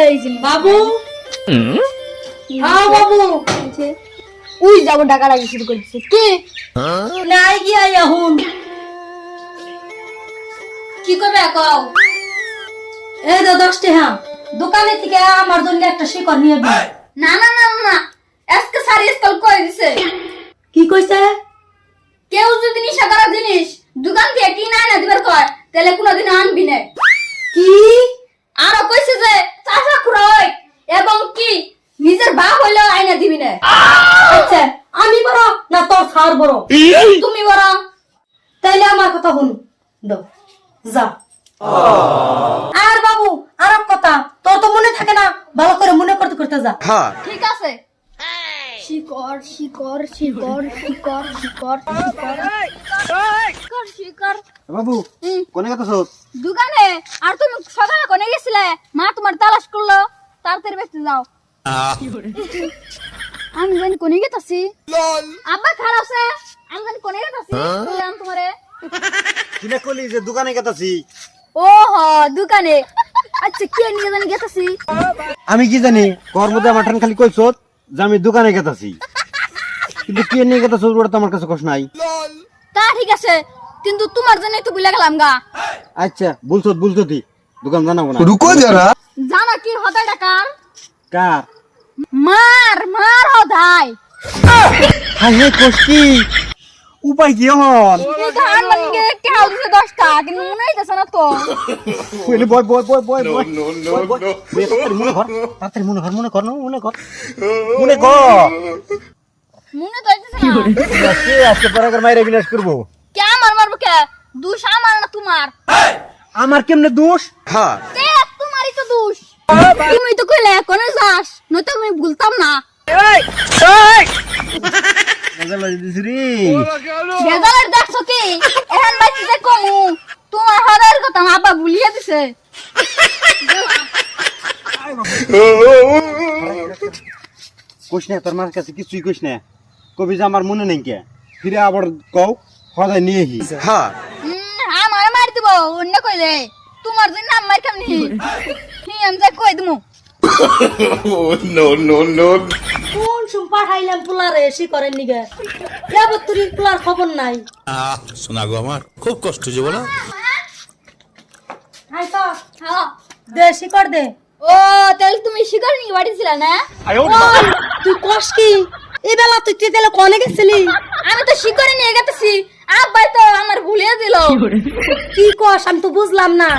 এই যে বাবু হ্যাঁ বাবু ওই যাব টাকা লাগি শুরু করে দিছে কি নাই গিয়া এখন কি করবে কও এই তো 10 টাকা দোকানে থেকে আমার জন্য একটা শিকড় নিয়ে দিন না না না না আজকে সারি স্টল করে দিছে কি কইছে কেউ যদি নিশা করা জিনিস দোকান থেকে কিনা না দিবার কয় তাহলে কোনোদিন আনবি না কি আরো কইছে যে চাচা খুরই এবং কি নিজের বাপ হইলো আইনা দিবি না আচ্ছা আমি বড় না তোর ছার বড় তুমি বড় তাইলে আমার কথা শুন দাও যা আর বাবু আর কথা তোর তো মনে থাকে না ভালো করে মনে করতে করতে যা হ্যাঁ ঠিক আছে শিকড় শিকড় শিকড় শিকড় শিকড় শিকড় শিকড় বাবু কোনে গেছস দোকানে আর তুমি সকালে কোনে গেছিলে মা তোমার তালাশ করলো তাড়াতাড়ি বেঁচে যাও আমি জানি কোনে গেতাছি আব্বা খারাপ আছে আমি জানি কোনে গেতাছি বললাম তোমারে কিনা কলি যে দোকানে গেতাছি ও হ দোকানে আচ্ছা কে নিয়ে জানি গেতাছি আমি কি জানি ঘর মধ্যে আমার ঠান খালি কইছস যে আমি দোকানে গেতাছি কিন্তু কে নিয়ে গেতাছস ওটা তো আমার কাছে কষ্ট নাই তা ঠিক আছে কিন্তু তোমার জন্য তো ভুলে গেলাম গা আচ্ছা বলছতি দোকান জানাবো না रुको जरा জানা কি হদাই ডাকার কার মার মার হদাই হাই হে কষ্টি উপায় কি হন এই ধান মানিকে কে হাউসে 10 টাকা কিন্তু মনে হইতাছে না তো কইলে বয় তাড়াতাড়ি মনে কর মনে কর মনে তো হইতাছে না কে আজকে পরাগর মাইরে বিনাশ করব কে আমার মারবো কে দোষ আমার না তোমার আমার কেমনে দোষ হ্যাঁ কে তোমারই তো দোষ তুমি তো কইলে কোনে যাস নয়তো আমি ভুলতাম না বেজালের দেখছো কি এখন বাইতে কমু তোমার হদার কথা আব্বা ভুলিয়ে দিছে কইস না তোর মার কাছে কিছুই কইস না কবি যে আমার মনে নেই কে ফিরে আবার কও হদাই নিয়ে হি হ্যাঁ আমার মার দিব অন্য কইলে তোমার জন্য আমার কেমনি আমি যা কই দিমু কোন সুম পাঠাইলাম পুলারে এসি করেন নিগে এবার তুই পুলার খবর নাই শোনা গো আমার খুব কষ্ট যে বলো হাই তো হ্যাঁ দে শিকড় দে ও তাহলে তুমি শিকড় নিয়ে বাড়ি ছিলা না তুই কস কি এই বেলা তুই তেলে কোনে গেছিলি আমি তো শিকড় নিয়ে গেতেছি আব্বাই তো আমার ভুলিয়ে দিল কি কস আমি তো বুঝলাম না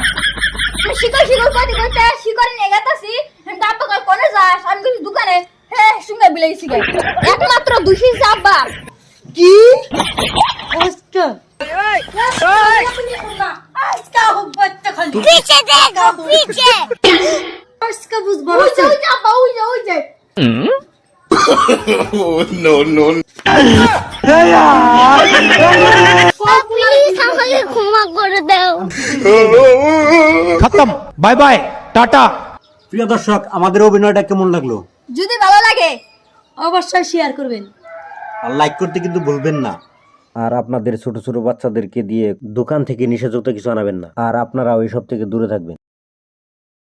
আমি শিকড় কইতে শিকড় নিয়ে গেতেছি আব্বা কই কোনে যাস আমি তো দোকানে হ্যাঁ সঙ্গে বিলাইছি গে একমাত্র দুষি আব্বা কি আজকে আজকে হব্বতে খালি পিছে দেখো পিছে আজকে বুঝবো ওই যা আব্বা ওই যা नो প্লিজ আমাকে ক্ষমা করে দাও खत्म बाय बाय टाटा প্রিয় দর্শক আমাদের অভিনয়টা কেমন লাগলো যদি ভালো লাগে অবশ্যই শেয়ার করবেন আর লাইক করতে কিন্তু ভুলবেন না আর আপনাদের ছোট ছোট বাচ্চাদেরকে দিয়ে দোকান থেকে নিষেধযুক্ত কিছু আনাবেন না আর আপনারা ওই সব থেকে দূরে থাকবেন